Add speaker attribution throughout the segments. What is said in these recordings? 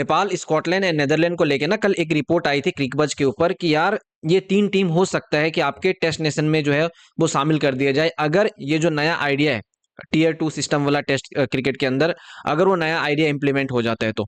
Speaker 1: Nepal, Scotland and Netherland को लेके ना कल एक रिपोर्ट आई थी क्रिकबज के ऊपर कि यार ये 3 टीम हो सकता है कि आपके टेस्ट नेशन में जो है वो शामिल कर दिया जाए, अगर ये जो नया आइडिया है Tier 2 सिस्टम वाला टेस्ट क्रिकेट के अंदर, अगर वो नया आइडिया इंप्लीमेंट हो जाता है तो।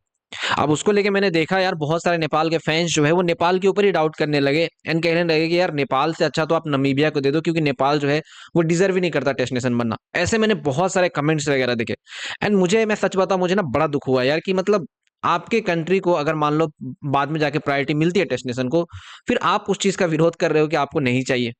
Speaker 1: अब उसको लेके मैंने देखा यार बहुत सारे नेपाल के फैंस जो है वो नेपाल के ऊपर ही डाउट करने लगे एंड कहने लगे कि यार नेपाल से अच्छा तो आप नमीबिया को दे दो, क्योंकि नेपाल जो है वो डिजर्व ही नहीं करता टेस्ट नेशन बनना। ऐसे मैंने बहुत सारे कमेंट्स वगैरह देखे एंड मुझे, मैं सच बताऊं, मुझे ना बड़ा दुख हुआ यार कि मतलब आपके कंट्री को अगर मान लो बाद में जाके प्रायोरिटी मिलती है टेस्ट नेशन को, फिर आप उस चीज का विरोध कर रहे हो कि आपको नहीं चाहिए।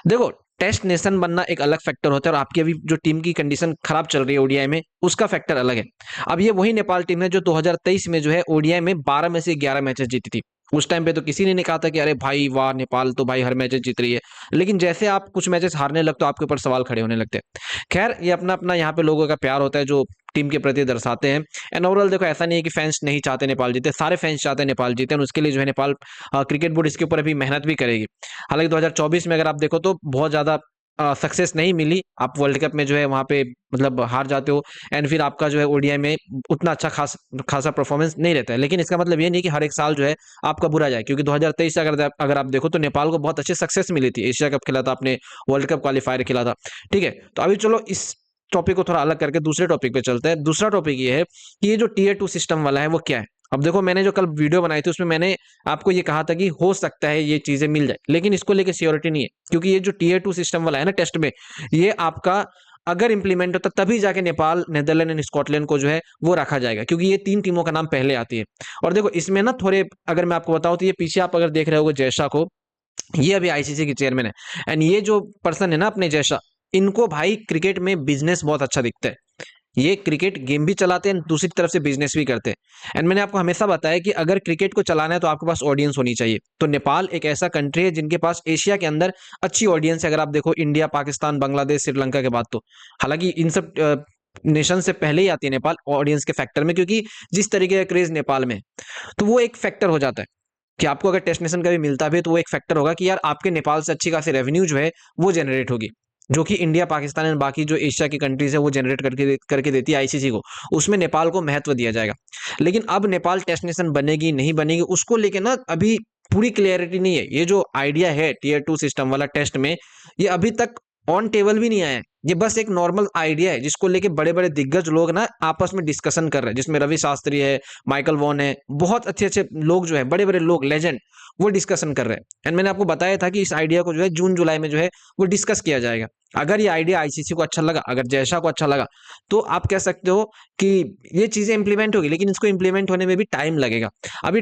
Speaker 1: देखो, टेस्ट नेशन बनना एक अलग फैक्टर होता है और आपकी अभी जो टीम की कंडीशन खराब चल रही है ओडीआई में, उसका फैक्टर अलग है। अब ये वही नेपाल टीम है जो 2023 में जो है ओडीआई में 12 में से 11 मैचेस जीती थी। उस टाइम पे तो किसी ने नहीं कहा था कि अरे भाई वाह, नेपाल तो भाई हर मैचेस जीत रही है। लेकिन जैसे आप कुछ मैचेस हारने लगते हो आपके ऊपर सवाल खड़े होने लगते हैं। खैर, ये अपना अपना यहाँ पे लोगों का प्यार होता है जो टीम के प्रति दर्शाते हैं। एंड ओवरऑल देखो, ऐसा नहीं है कि फैंस नहीं चाहते नेपाल जीते, सारे फैंस चाहते हैं नेपाल जीते और उसके लिए जो है नेपाल क्रिकेट बोर्ड इसके ऊपर अभी मेहनत भी करेगी। हालांकि 2024 में अगर आप देखो तो बहुत ज्यादा सक्सेस नहीं मिली, आप वर्ल्ड कप में जो है वहां पे मतलब हार जाते हो एंड फिर आपका जो है ओडीआई में उतना अच्छा खासा परफॉर्मेंस नहीं रहता है। लेकिन इसका मतलब ये नहीं कि हर एक साल जो है आपका बुरा जाए, क्योंकि 2023 से अगर आप देखो तो नेपाल को बहुत अच्छी सक्सेस मिली थी। एशिया कप खेला था आपने, वर्ल्ड कप क्वालिफायर खेला था। ठीक है, तो अभी चलो इस टॉपिक को थोड़ा अलग करके दूसरे टॉपिक पे चलते हैं। दूसरा टॉपिक ये है कि ये जो Tier 2 सिस्टम वाला है वो क्या है। अब देखो, मैंने जो कल वीडियो बनाई थी उसमें मैंने आपको ये कहा था कि हो सकता है ये चीजें मिल जाए, लेकिन इसको लेके श्योरिटी नहीं है, क्योंकि ये जो Tier 2 सिस्टम वाला है ना टेस्ट में, ये आपका अगर इंप्लीमेंट होता तभी जाके नेपाल, नेदरलैंड एंड स्कॉटलैंड को जो है वो रखा जाएगा, क्योंकि ये 3 टीमों का नाम पहले आती है। और देखो इसमें ना थोड़े, अगर मैं आपको बताऊं तो ये पीछे आप अगर देख रहे हो जयशा को, ये अभी आईसीसी की चेयरमैन है। एंड ये जो पर्सन है ना अपने जैसा, इनको भाई क्रिकेट में बिजनेस बहुत अच्छा दिखता है। ये क्रिकेट गेम भी चलाते हैं, दूसरी तरफ से बिजनेस भी करते हैं। एंड मैंने आपको हमेशा बताया कि अगर क्रिकेट को चलाना है तो आपके पास ऑडियंस होनी चाहिए। तो नेपाल एक ऐसा कंट्री है जिनके पास एशिया के अंदर अच्छी ऑडियंस है। अगर आप देखो इंडिया, पाकिस्तान, बांग्लादेश, श्रीलंका के बाद तो, हालांकि इन सब नेशन से पहले ही आती है नेपाल ऑडियंस के फैक्टर में, क्योंकि जिस तरीके का क्रेज नेपाल में है, तो वो एक फैक्टर हो जाता है कि आपको अगर टेस्ट नेशन का भी मिलता भी है तो वो एक फैक्टर होगा कि यार आपके नेपाल से अच्छी खासी रेवेन्यू जो है वो जनरेट होगी, जो कि इंडिया, पाकिस्तान और बाकी जो एशिया की कंट्रीज है वो जनरेट करके देती है आईसीसी को। उसमें नेपाल को महत्व दिया जाएगा। लेकिन अब नेपाल टेस्ट नेशन बनेगी नहीं बनेगी उसको लेके ना अभी पूरी क्लियरिटी नहीं है। ये जो आइडिया है Tier 2 सिस्टम वाला टेस्ट में, ये अभी तक ऑन टेबल भी नहीं आया है। ये बस एक नॉर्मल आइडिया है जिसको लेके बड़े बड़े दिग्गज लोग ना आपस में डिस्कशन कर रहे हैं, जिसमें रवि शास्त्री है, माइकल वॉन है, बहुत अच्छे अच्छे लोग जो है, बड़े बड़े लोग, लेजेंड, वो डिस्कशन कर रहे हैं। एंड मैंने आपको बताया था कि इस आइडिया को जो है जून जुलाई में जो है वो डिस्कस किया जाएगा। अगर ये आइडिया आईसीसी को अच्छा लगा, अगर जयशा को अच्छा लगा, तो आप कह सकते हो कि ये चीजें इंप्लीमेंट होगी, लेकिन इसको इंप्लीमेंट होने में भी टाइम लगेगा। अभी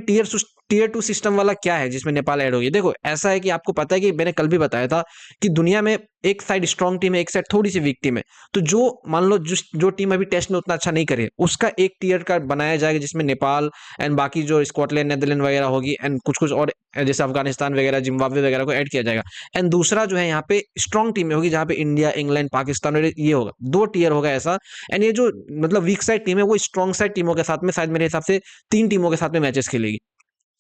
Speaker 1: Tier 2 सिस्टम वाला क्या है जिसमें नेपाल ऐड होगी, देखो ऐसा है कि आपको पता है कि मैंने कल भी बताया था कि दुनिया में एक साइड स्ट्रॉन्ग टीम है, एक साइड थोड़ी सी वीक टीम है। तो जो मान लो जो टीम अभी टेस्ट में उतना अच्छा नहीं करे, उसका एक टीयर का बनाया जाएगा जिसमें नेपाल एंड बाकी जो स्कॉटलैंड, नेदरलैंड वगैरह होगी एंड कुछ कुछ और जैसे अफगानिस्तान वगैरह, जिम्बाब्वे वगैरह को ऐड किया जाएगा। एंड दूसरा जो है यहाँ पे स्ट्रॉन्ग टीम होगी जहाँ पे इंडिया, इंग्लैंड, पाकिस्तान और ये होगा, 2 टीयर होगा ऐसा। एंड ये जो मतलब वीक साइड टीम है वो स्ट्रॉन्ग साइड टीमों के साथ में शायद मेरे हिसाब से 3 टीमों के साथ में मैचेस खेलेगी।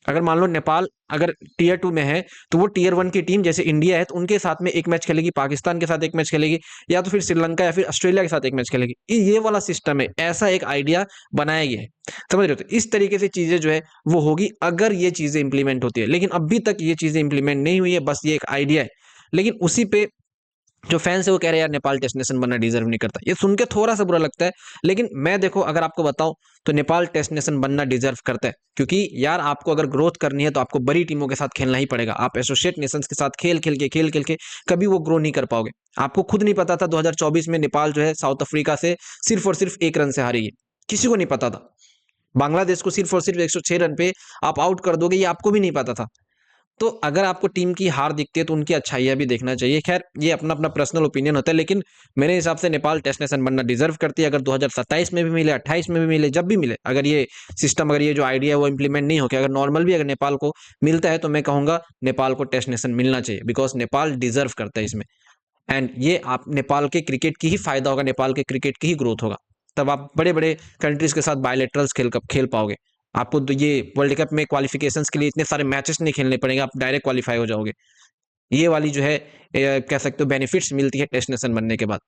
Speaker 1: अगर मान लो नेपाल अगर Tier 2 में है तो वो Tier 1 की टीम जैसे इंडिया है तो उनके साथ में एक मैच खेलेगी, पाकिस्तान के साथ एक मैच खेलेगी, या तो फिर श्रीलंका या फिर ऑस्ट्रेलिया के साथ एक मैच खेलेगी। ये वाला सिस्टम है, ऐसा एक आइडिया बनाया गया है। समझ रहे हो? तो इस तरीके से चीजें जो है वो होगी अगर ये चीजें इंप्लीमेंट होती है। लेकिन अभी तक ये चीजें इंप्लीमेंट नहीं हुई है, बस ये एक आइडिया है। लेकिन उसी पे जो फैंस है वो कह रहे हैं यार नेपाल टेस्ट नेशन बनना डिजर्व नहीं करता। ये सुन के थोड़ा सा बुरा लगता है, लेकिन मैं देखो अगर आपको बताऊं तो नेपाल टेस्ट नेशन बनना डिजर्व करता है, क्योंकि यार आपको अगर ग्रोथ करनी है तो आपको बड़ी टीमों के साथ खेलना ही पड़ेगा। आप एसोसिएट नेशंस के साथ खेल खेल के कभी वो ग्रो नहीं कर पाओगे। आपको खुद नहीं पता था 2024 में नेपाल जो है साउथ अफ्रीका से सिर्फ और सिर्फ 1 रन से हारी है, किसी को नहीं पता था। बांग्लादेश को सिर्फ और सिर्फ 106 रन पे आप आउट कर दोगे, ये आपको भी नहीं पता था। तो अगर आपको टीम की हार दिखती है तो उनकी अच्छाइयां भी देखना चाहिए। खैर, ये अपना अपना पर्सनल ओपिनियन होता है, लेकिन मेरे हिसाब से नेपाल टेस्ट नेशन बनना डिजर्व करती है। अगर 2027 में भी मिले, 28 में भी मिले, जब भी मिले, अगर ये सिस्टम, अगर ये जो आइडिया है वो इंप्लीमेंट नहीं हो के अगर नॉर्मल भी अगर नेपाल को मिलता है तो मैं कहूंगा नेपाल को टेस्ट नेशन मिलना चाहिए, बिकॉज नेपाल डिजर्व करता है इसमें। एंड ये आप नेपाल के क्रिकेट की ही फायदा होगा, नेपाल के क्रिकेट की ही ग्रोथ होगा। तब आप बड़े बड़े कंट्रीज के साथ बायलैटरल्स खेल पाओगे। आपको तो ये वर्ल्ड कप में क्वालिफिकेशंस के लिए इतने सारे मैचेस नहीं खेलने पड़ेंगे, आप डायरेक्ट क्वालिफाई हो जाओगे। ये वाली जो है कह सकते हो बेनिफिट्स मिलती है टेस्ट नेशन बनने के बाद।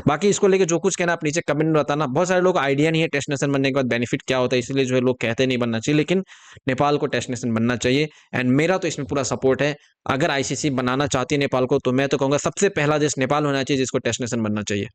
Speaker 1: बाकी इसको लेके जो कुछ कहना आप नीचे कमेंट में बताना। बहुत सारे लोग को आइडिया नहीं है टेस्ट नेशन बनने के बाद बेनिफिट क्या होता है, इसलिए जो है लोग कहते नहीं बनना चाहिए, लेकिन नेपाल को टेस्ट नेशन बनना चाहिए। एंड मेरा तो इसमें पूरा सपोर्ट है। अगर आईसीसी बनाना चाहती है नेपाल को, तो मैं तो कहूंगा सबसे पहला देश नेपाल होना चाहिए जिसको टेस्ट नेशन बनना चाहिए।